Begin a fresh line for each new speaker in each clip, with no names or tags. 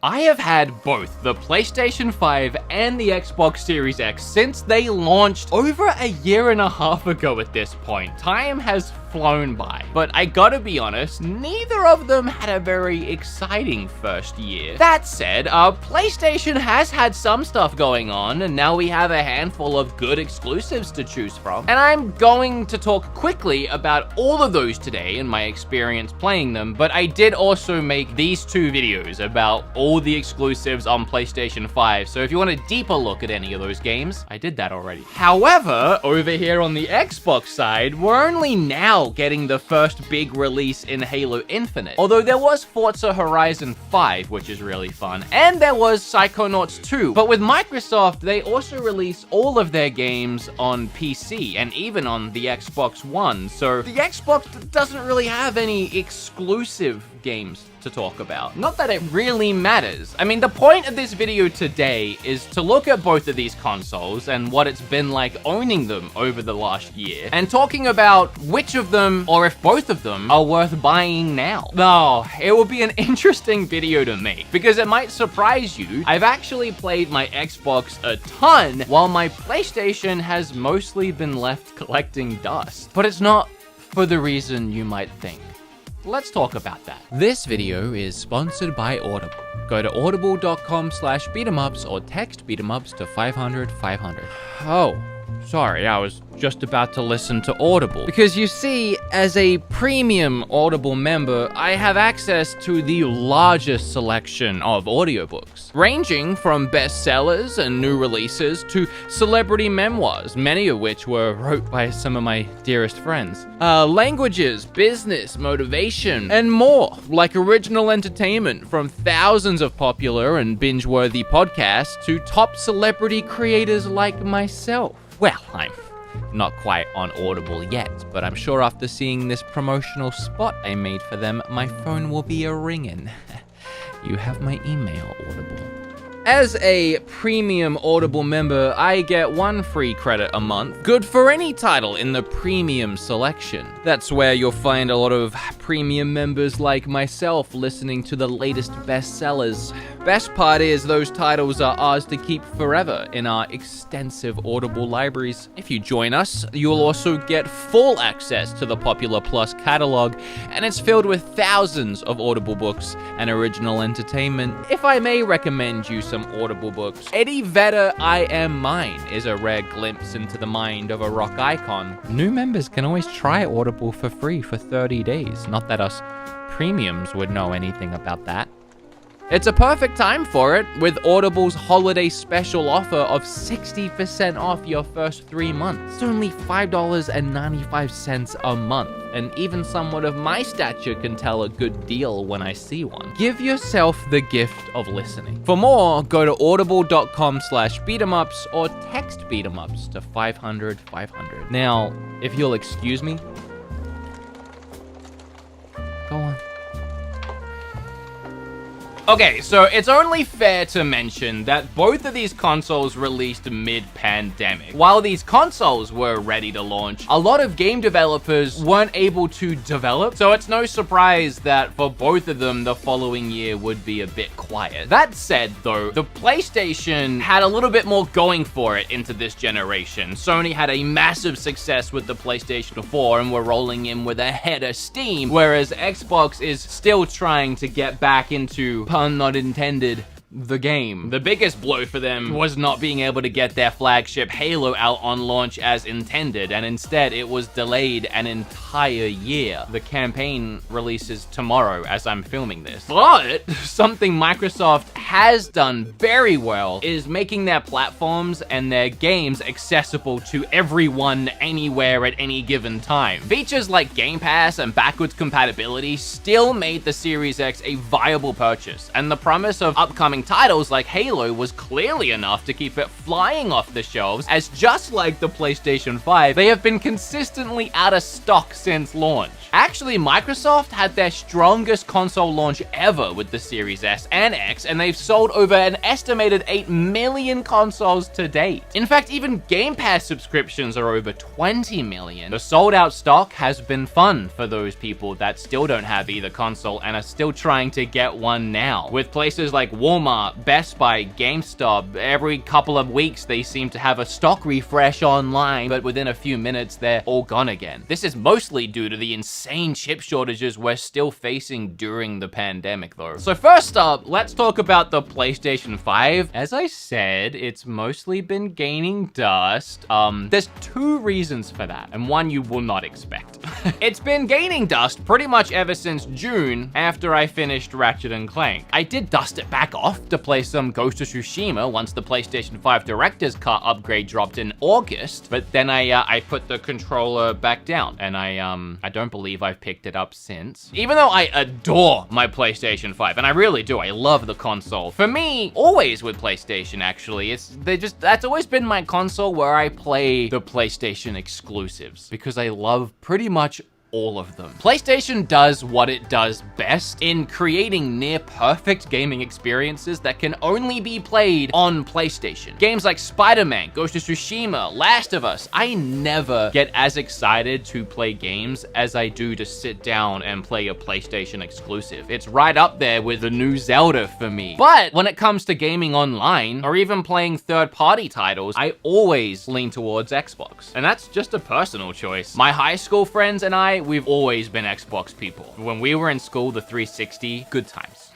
I have had both the PlayStation 5 and the Xbox Series X since they launched over a year and a half ago at this point. Time has flown by. But I gotta be honest, neither of them had a very exciting first year. That said, PlayStation has had some stuff going on, and now we have a handful of good exclusives to choose from. And I'm going to talk quickly about all of those today in my experience playing them, but I did also make these two videos about all the exclusives on PlayStation 5, so if you want a deeper look at any of those games, I did that already. However, over here on the Xbox side, we're only now getting the first big release in Halo Infinite. Although there was Forza Horizon 5, which is really fun, and there was Psychonauts 2. But with Microsoft, they also release all of their games on PC and even on the Xbox One. So the Xbox doesn't really have any exclusive games to talk about. Not that it really matters. I mean, the point of this video today is to look at both of these consoles and what it's been like owning them over the last year, and talking about which of them, or if both of them, are worth buying now. Oh, it will be an interesting video to make, because it might surprise you. I've actually played my Xbox a ton, while my PlayStation has mostly been left collecting dust. But it's not for the reason you might think. Let's talk about that. This video is sponsored by Audible. Go to audible.com/beatemups or text beatemups to 500-500. Oh, sorry, I was just about to listen to Audible. Because you see, as a premium Audible member, I have access to the largest selection of audiobooks, ranging from bestsellers and new releases to celebrity memoirs, many of which were wrote by some of my dearest friends. Languages, business, motivation, and more, like original entertainment from thousands of popular and binge-worthy podcasts to top celebrity creators like myself. Well, I'm not quite on Audible yet, but I'm sure after seeing this promotional spot I made for them, my phone will be a-ringing. You have my email, Audible. As a premium Audible member, I get 1 free credit a month, good for any title in the premium selection. That's where you'll find a lot of premium members like myself listening to the latest bestsellers. Best part is those titles are ours to keep forever in our extensive Audible libraries. If you join us, you'll also get full access to the Popular Plus catalog, and it's filled with thousands of Audible books and original entertainment. If I may recommend you some Audible books, Eddie Vedder, I Am Mine is a rare glimpse into the mind of a rock icon. New members can always try Audible for free for 30 days. Not that us premiums would know anything about that. It's a perfect time for it, with Audible's holiday special offer of 60% off your first 3 months. It's only $5.95 a month, and even someone of my stature can tell a good deal when I see one. Give yourself the gift of listening. For more, go to audible.com/beatemups or text beatemups to 500-500. Now, if you'll excuse me, go on. Okay, so it's only fair to mention that both of these consoles released mid-pandemic. While these consoles were ready to launch, a lot of game developers weren't able to develop, so it's no surprise that for both of them, the following year would be a bit quiet. That said, though, the PlayStation had a little bit more going for it into this generation. Sony had a massive success with the PlayStation 4 and were rolling in with a head of steam, whereas Xbox is still trying to get back into, pun not intended, the game. The biggest blow for them was not being able to get their flagship Halo out on launch as intended, and instead it was delayed an entire year. The campaign releases tomorrow as I'm filming this. But something Microsoft has done very well is making their platforms and their games accessible to everyone anywhere at any given time. Features like Game Pass and backwards compatibility still made the Series X a viable purchase, and the promise of upcoming titles like Halo was clearly enough to keep it flying off the shelves, as just like the PlayStation 5, they have been consistently out of stock since launch. Actually, Microsoft had their strongest console launch ever with the Series S and X, and they've sold over an estimated 8 million consoles to date. In fact, even Game Pass subscriptions are over 20 million. The sold out stock has been fun for those people that still don't have either console and are still trying to get one now. With places like Walmart, Best Buy, GameStop, every couple of weeks they seem to have a stock refresh online, but within a few minutes they're all gone again. This is mostly due to the insane chip shortages we're still facing during the pandemic though. So first up, let's talk about the PlayStation 5. As I said, it's mostly been gaining dust. There's two reasons for that, and one you will not expect. It's been gaining dust pretty much ever since June after I finished Ratchet & Clank. I did dust it back off to play some Ghost of Tsushima once the PlayStation 5 Director's Cut upgrade dropped in August, but then I put the controller back down, and I don't believe I've picked it up since. Even though I adore my PlayStation 5, and I really do, I love the console. For me, always with PlayStation actually, that's always been my console where I play the PlayStation exclusives, because I love pretty much all of them. PlayStation does what it does best in creating near perfect gaming experiences that can only be played on PlayStation. Games like Spider-Man, Ghost of Tsushima, Last of Us, I never get as excited to play games as I do to sit down and play a PlayStation exclusive. It's right up there with the new Zelda for me. But when it comes to gaming online, or even playing third-party titles, I always lean towards Xbox. And that's just a personal choice. My high school friends and we've always been Xbox people. When we were in school, the 360, good times.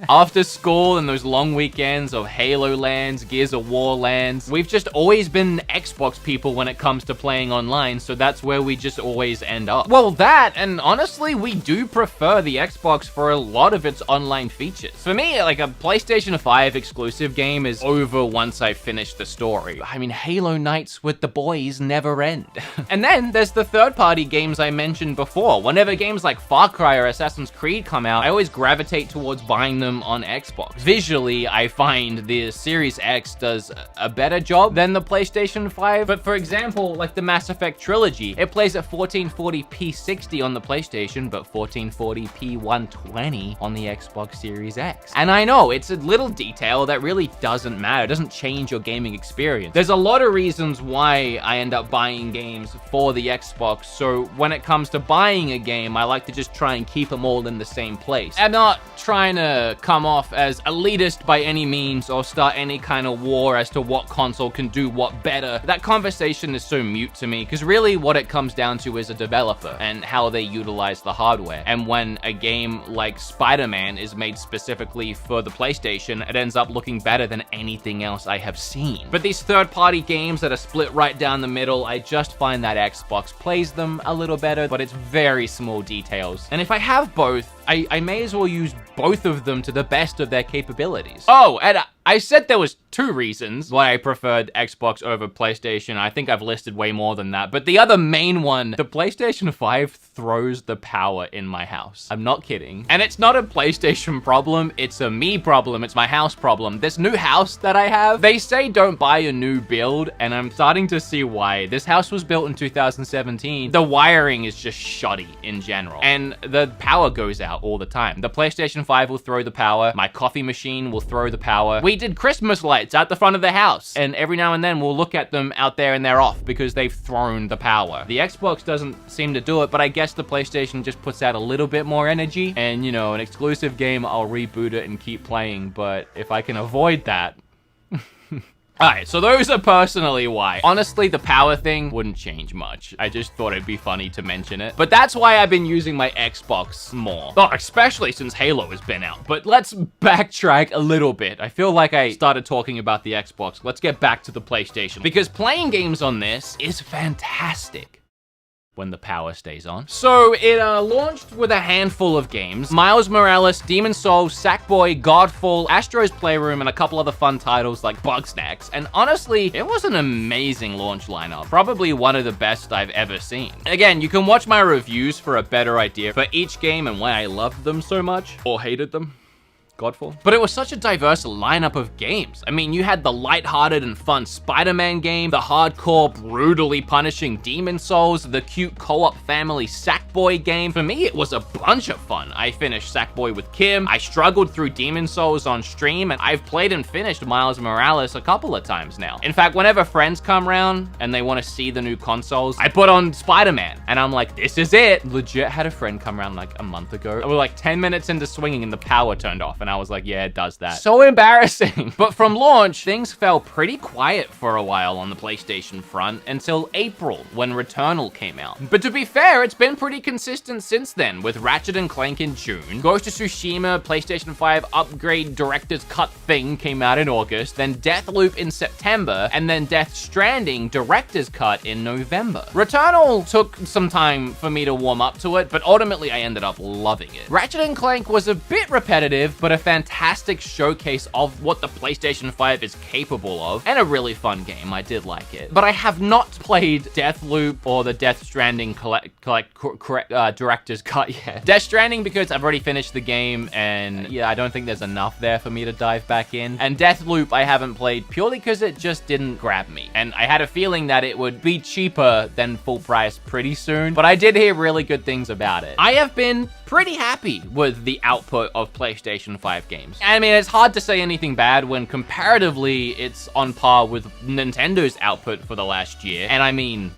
After school and those long weekends of Halo lands, Gears of War lands, we've just always been Xbox people when it comes to playing online, so that's where we just always end up. Well, that, and honestly, we do prefer the Xbox for a lot of its online features. For me, like a PlayStation 5 exclusive game is over once I finish the story. I mean, Halo nights with the boys never end. And then there's the third-party games I mentioned before. Whenever games like Far Cry or Assassin's Creed come out, I always gravitate towards buying them on Xbox. Visually, I find the Series X does a better job than the PlayStation 5. But for example, like the Mass Effect trilogy, it plays at 1440p 60 on the PlayStation, but 1440p 120 on the Xbox Series X. And I know, it's a little detail that really doesn't matter. It doesn't change your gaming experience. There's a lot of reasons why I end up buying games for the Xbox, so when it comes to buying a game, I like to just try and keep them all in the same place. I'm not trying to come off as elitist by any means or start any kind of war as to what console can do what better. That conversation is so mute to me, because really what it comes down to is a developer and how they utilize the hardware. And when a game like Spider-Man is made specifically for the PlayStation, it ends up looking better than anything else I have seen. But these third-party games that are split right down the middle, I just find that Xbox plays them a little better, but it's very small details. And if I have both, I may as well use both of them to the best of their capabilities. Oh, and I said there was two reasons why I preferred Xbox over PlayStation. I think I've listed way more than that. But the other main one, the PlayStation 5 throws the power in my house. I'm not kidding. And it's not a PlayStation problem. It's a me problem. It's my house problem. This new house that I have, they say don't buy a new build, and I'm starting to see why. This house was built in 2017. The wiring is just shoddy in general, and the power goes out all the time. The PlayStation 5 will throw the power. My coffee machine will throw the power. We did Christmas lights out the front of the house, and every now and then we'll look at them out there and they're off because they've thrown the power. The Xbox doesn't seem to do it, but I guess the PlayStation just puts out a little bit more energy, and you know, an exclusive game, I'll reboot it and keep playing, but if I can avoid that... Alright, so those are personally why. Honestly, the power thing wouldn't change much. I just thought it'd be funny to mention it. But that's why I've been using my Xbox more. Oh, especially since Halo has been out. But let's backtrack a little bit. I feel like I started talking about the Xbox. Let's get back to the PlayStation, because playing games on this is fantastic when the power stays on. So it launched with a handful of games: Miles Morales, Demon's Souls, Sackboy, Godfall, Astro's Playroom, and a couple other fun titles like Bugsnax. And honestly, it was an amazing launch lineup. Probably one of the best I've ever seen. Again, you can watch my reviews for a better idea for each game and why I loved them so much or hated them. Godfall. But it was such a diverse lineup of games. I mean, you had the lighthearted and fun Spider-Man game, the hardcore, brutally punishing Demon Souls, the cute co-op family Sackboy game. For me, it was a bunch of fun. I finished Sackboy with Kim, I struggled through Demon Souls on stream, and I've played and finished Miles Morales a couple of times now. In fact, whenever friends come around and they want to see the new consoles, I put on Spider-Man, and I'm like, this is it. Legit had a friend come around like a month ago. We were like 10 minutes into swinging and the power turned off, and I was like, yeah, it does that. So embarrassing. But from launch, things fell pretty quiet for a while on the PlayStation front until April, when Returnal came out. But to be fair, it's been pretty consistent since then, with Ratchet & Clank in June, Ghost of Tsushima PlayStation 5 upgrade director's cut thing came out in August, then Deathloop in September, and then Death Stranding director's cut in November. Returnal took some time for me to warm up to it, but ultimately I ended up loving it. Ratchet & Clank was a bit repetitive, but a fantastic showcase of what the PlayStation 5 is capable of, and a really fun game. I did like it. But I have not played Deathloop or the Death Stranding director's cut yet. Death Stranding because I've already finished the game, and yeah, I don't think there's enough there for me to dive back in. And Deathloop I haven't played purely because it just didn't grab me. And I had a feeling that it would be cheaper than full price pretty soon, but I did hear really good things about it. I have been pretty happy with the output of PlayStation 5 games. I mean, it's hard to say anything bad when comparatively it's on par with Nintendo's output for the last year. And I mean,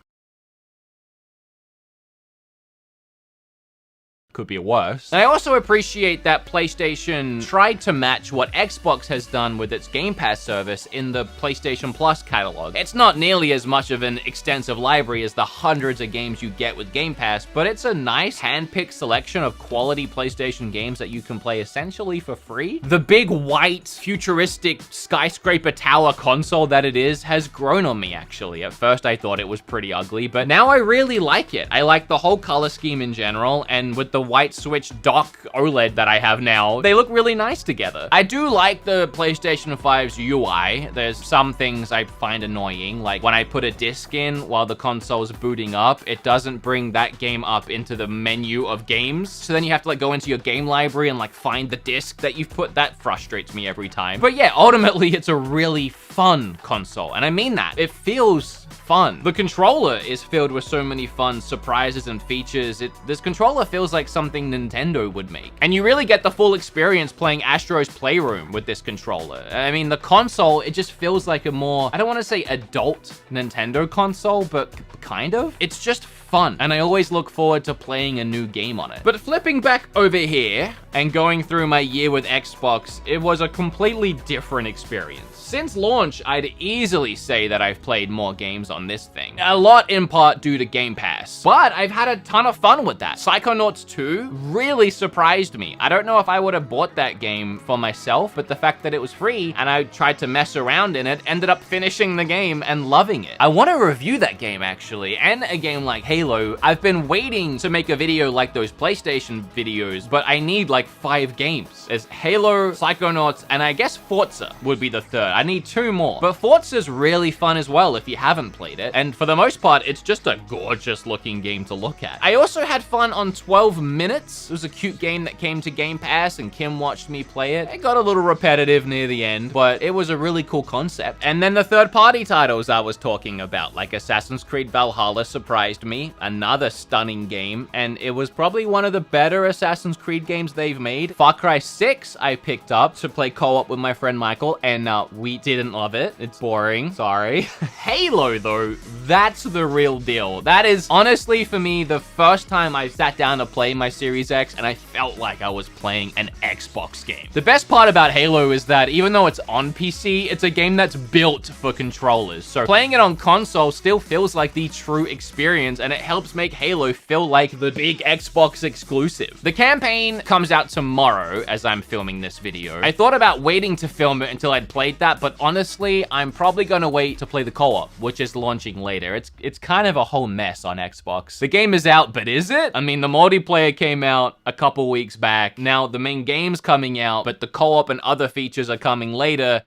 could be worse. And I also appreciate that PlayStation tried to match what Xbox has done with its Game Pass service in the PlayStation Plus catalog. It's not nearly as much of an extensive library as the hundreds of games you get with Game Pass, but it's a nice hand-picked selection of quality PlayStation games that you can play essentially for free. The big white futuristic skyscraper tower console that it is has grown on me, actually. At first I thought it was pretty ugly, but now I really like it. I like the whole color scheme in general, and with the white Switch dock OLED that I have now, they look really nice together. I do like the PlayStation 5's UI. There's some things I find annoying, like when I put a disc in while the console's booting up, it doesn't bring that game up into the menu of games. So then you have to like go into your game library and like find the disc that you've put. That frustrates me every time. But yeah, ultimately it's a really fun console, and I mean that. It feels fun. The controller is filled with so many fun surprises and features. This controller feels like something Nintendo would make. And you really get the full experience playing Astro's Playroom with this controller. I mean, the console, it just feels like a more, I don't want to say adult Nintendo console, but kind of. It's just fun, and I always look forward to playing a new game on it. But flipping back over here and going through my year with Xbox, it was a completely different experience. Since launch, I'd easily say that I've played more games on this thing. A lot in part due to Game Pass, but I've had a ton of fun with that. Psychonauts 2 really surprised me. I don't know if I would have bought that game for myself, but the fact that it was free and I tried to mess around in it, ended up finishing the game and loving it. I want to review that game actually, and a game like Halo. I've been waiting to make a video like those PlayStation videos, but I need like 5 games. There's Halo, Psychonauts, and I guess Forza would be the third. I need 2 more. But Forza's really fun as well if you haven't played it, and for the most part, it's just a gorgeous looking game to look at. I also had fun on 12 Minutes. It was a cute game that came to Game Pass, and Kim watched me play it. It got a little repetitive near the end, but it was a really cool concept. And then the third-party titles I was talking about, like Assassin's Creed Valhalla surprised me, another stunning game, and it was probably one of the better Assassin's Creed games they've made. Far Cry 6 I picked up to play co-op with my friend Michael, and we didn't love it. It's boring, sorry. Halo though, that's the real deal. That is honestly for me the first time I sat down to play my Series X and I felt like I was playing an Xbox game. The best part about Halo is that even though it's on PC, it's a game that's built for controllers. So playing it on console still feels like the true experience, and it helps make Halo feel like the big Xbox exclusive. The campaign comes out tomorrow as I'm filming this video. I thought about waiting to film it until I'd played that, but honestly, I'm probably gonna wait to play the co-op, which is launching later. It's kind of a whole mess on Xbox. The game is out, but is it? I mean, the multiplayer came out a couple weeks back. Now the main game's coming out, but the co-op and other features are coming later.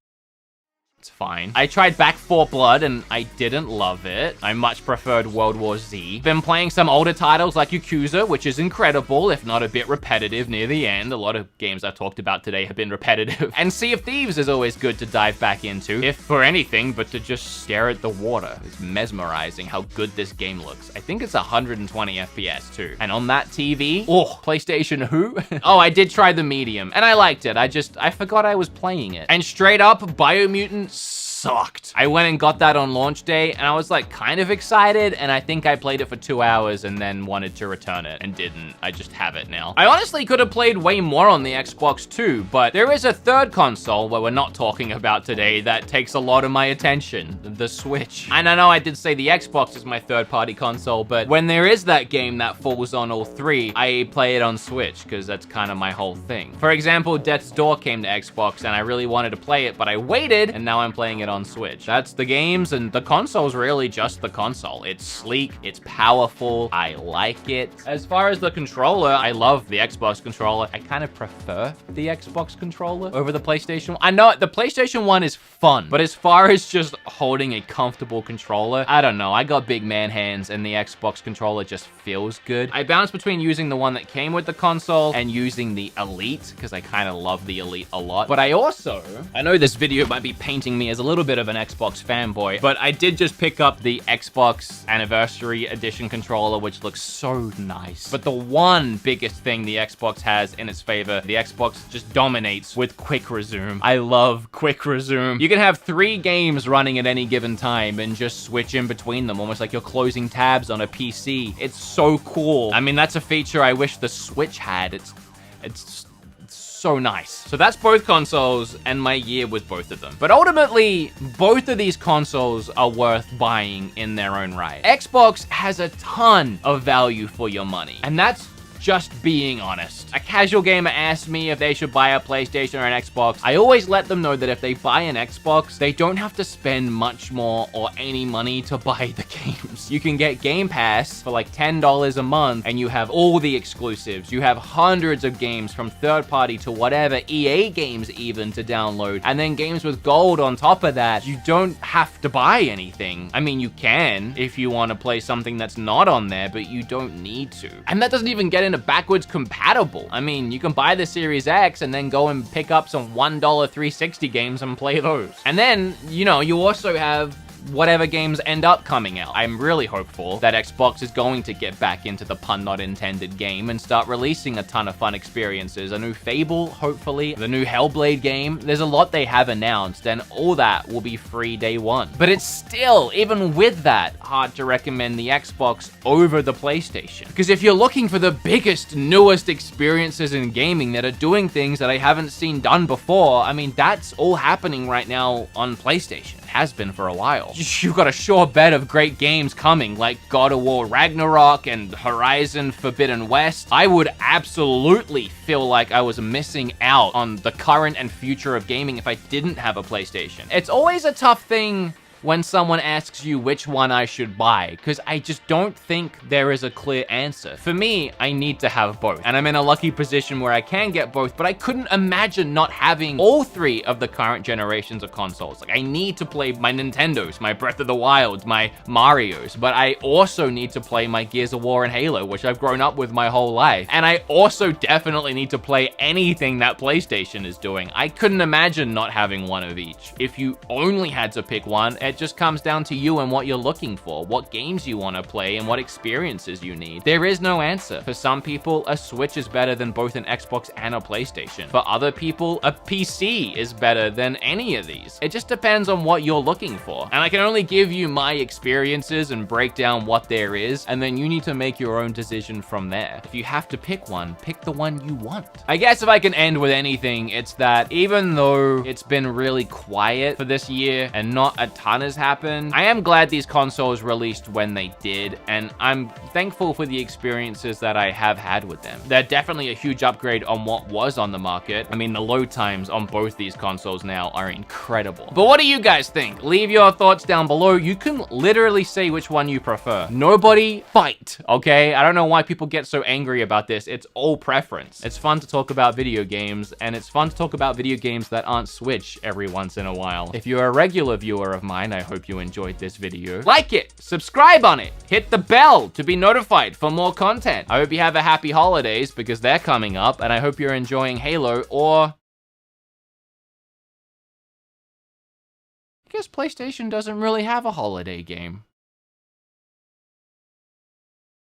It's fine. I tried Back 4 Blood and I didn't love it. I much preferred World War Z. Been playing some older titles like Yakuza, which is incredible, if not a bit repetitive near the end. A lot of games I've talked about today have been repetitive. And Sea of Thieves is always good to dive back into, if for anything but to just stare at the water. It's mesmerizing how good this game looks. I think it's 120 FPS too. And on that TV, oh, PlayStation who? Oh, I did try the medium and I liked it. I forgot I was playing it. And straight up, Biomutant sucked. I went and got that on launch day and I was like kind of excited, and I think I played it for 2 hours and then wanted to return it and didn't. I just have it now. I honestly could have played way more on the Xbox too, but there is a third console where we're not talking about today that takes a lot of my attention, the Switch. And I know I did say the Xbox is my third-party console, but when there is that game that falls on all three, I play it on Switch because that's kind of my whole thing. For example, Death's Door came to Xbox and I really wanted to play it, but I waited and now I'm playing it on Switch. That's the games, and the console's really just the console. It's sleek, it's powerful, I like it. As far as the controller, I love the Xbox controller. I kind of prefer the Xbox controller over the PlayStation. I know the PlayStation 1 is fun, but as far as just holding a comfortable controller, I don't know. I got big man hands and the Xbox controller just feels good. I bounce between using the one that came with the console and using the Elite because I kind of love the Elite a lot. But I know this video might be painting me as a little bit of an Xbox fanboy, but I did just pick up the Xbox Anniversary Edition controller, which looks so nice. But the one biggest thing the Xbox has in its favor, the Xbox just dominates with quick resume. I love quick resume. You can have 3 games running at any given time and just switch in between them, almost like you're closing tabs on a PC. It's so cool. I mean, that's a feature I wish the Switch had. It's so nice. So that's both consoles and my year with both of them. But ultimately, both of these consoles are worth buying in their own right. Xbox has a ton of value for your money, and that's just being honest. A casual gamer asks me if they should buy a PlayStation or an Xbox. I always let them know that if they buy an Xbox, they don't have to spend much more or any money to buy the games. You can get Game Pass for like $10 a month and you have all the exclusives. You have hundreds of games from third party to whatever, EA games even, to download. And then games with gold on top of that. You don't have to buy anything. I mean, you can if you want to play something that's not on there, but you don't need to. And that doesn't even get into backwards compatible. I mean, you can buy the Series X and then go and pick up some $1 360 games and play those. And then, you know, you also have whatever games end up coming out. I'm really hopeful that Xbox is going to get back into the pun not intended game and start releasing a ton of fun experiences. A new Fable, hopefully, the new Hellblade game. There's a lot they have announced, and all that will be free day one. But it's still, even with that, hard to recommend the Xbox over the PlayStation. Because if you're looking for the biggest, newest experiences in gaming that are doing things that I haven't seen done before, I mean, that's all happening right now on PlayStation. Has been for a while. You've got a sure bet of great games coming, like God of War Ragnarok and Horizon Forbidden West. I would absolutely feel like I was missing out on the current and future of gaming if I didn't have a PlayStation. It's always a tough thing when someone asks you which one I should buy, because I just don't think there is a clear answer. For me, I need to have both, and I'm in a lucky position where I can get both, but I couldn't imagine not having all 3 of the current generations of consoles. Like, I need to play my Nintendos, my Breath of the Wild, my Marios, but I also need to play my Gears of War and Halo, which I've grown up with my whole life, and I also definitely need to play anything that PlayStation is doing. I couldn't imagine not having one of each. If you only had to pick one, it just comes down to you and what you're looking for, what games you want to play, and what experiences you need. There is no answer. For some people, a Switch is better than both an Xbox and a PlayStation. For other people, a PC is better than any of these. It just depends on what you're looking for. And I can only give you my experiences and break down what there is, and then you need to make your own decision from there. If you have to pick one, pick the one you want. I guess if I can end with anything, it's that even though it's been really quiet for this year and not a ton ton has happened. I am glad these consoles released when they did, and I'm thankful for the experiences that I have had with them. They're definitely a huge upgrade on what was on the market. I mean, the load times on both these consoles now are incredible. But what do you guys think? Leave your thoughts down below. You can literally say which one you prefer. Nobody fight, okay? I don't know why people get so angry about this. It's all preference. It's fun to talk about video games, and it's fun to talk about video games that aren't Switch every once in a while. If you're a regular viewer of mine, I hope you enjoyed this video. Like it, subscribe on it, hit the bell to be notified for more content. I hope you have a happy holidays because they're coming up, and I hope you're enjoying Halo, or I guess PlayStation doesn't really have a holiday game.